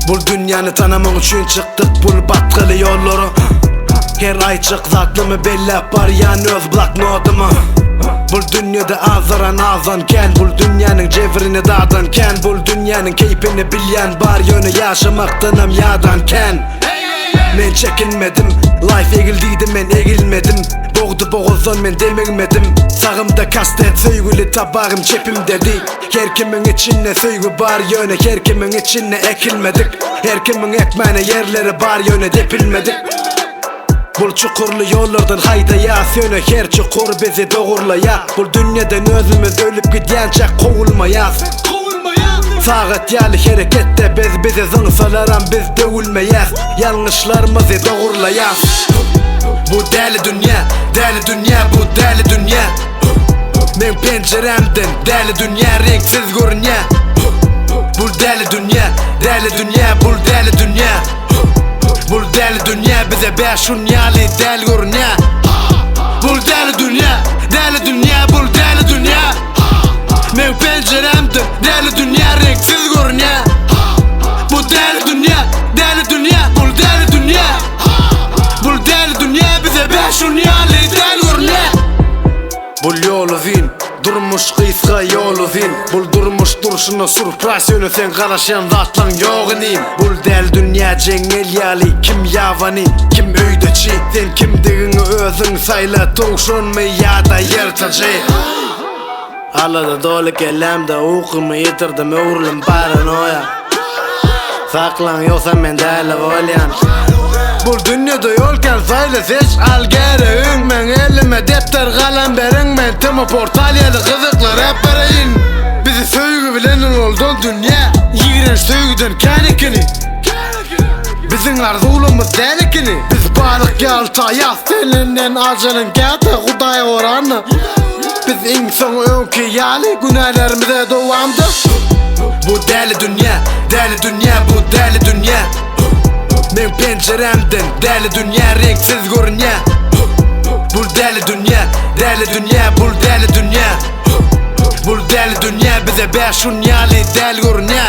Bul dünyanı tanımak üçün çıktık bul batkılı yolları. Her ay çık zaklımı bellep bar yani öz bloknotumu. Bul dünyada azaran azanken, bul dünyanın cevrini dağdanken, bul dünyanın keyfini bilyen bar yönü yaşamaktanım yadanken. Men çekinmedim, life egildiydi men egilmedim. Boğdu boğulsan men demirmedim. Sağımda kastet söygülü tabağım çepim dedi. Her kimin içine söygü bar yöne, her kimin içine ekilmedik. Her kimin ekmeğine yerleri bar yöne depilmedik. Bul çukurlu yollardan hayda ya söyle her çukur bizi doğurlaya. Bul dünyadan özümüz ölüp gidiyençe kovulmayaz. Saat yalı harekette bizi zıngsalaran biz dövülmeyez. Yanlışlarımızı doğurlayaz. Bu deli dünya, deli dünya, bu deli dünya. Men penceremden deli dünya renksiz görünüyor. Bu deli dünya, deli dünya, bu deli dünya. Bul deli dünya bize beşun yali deli görünüyor. Bul deli dünya, deli dünya, bul deli dünya. Men penceremden deli dünya renksiz görünüyor. Bu deli dünya, deli dünya, bul deli dünya. Bul deli dünya bize beşun yali deli görünüyor. Bul yolu zin, durmuş kıyska yolu zin. Bul durmuş duruşuna surprise yönü sen karışan zatlan yoğunayım. Bul del dünya cengel yali kim yavani, kim öyde çi. Sen kimdiğini özün sayla tokşun mu ya da yırtıcı. Alada dolu kelamda okumu yitirdim uğurlum paranoya. Saklan yoksa men deli olyan. Bul dünyada yolken sayla seç al gereğin. Men elime defter kalem berin. Men temo portalyalı kızıklar hep bereyin. Bizi söygü bilenin oldun dünya. Yiren söygüden kenikini. Bizim arzulumuz delikini. Biz balık yalta yaz selinden acının gete kudaya oranı. Biz insan önkü yali günahlarımıza doğamdı. Bu deli dünya, deli dünya, bu deli dünya. Men penceremden deli dünya renksiz görünüyor. Bul deli dünya, deli dünya, bul deli dünya. Bul deli dünya bize beşun yali deli görünüyor.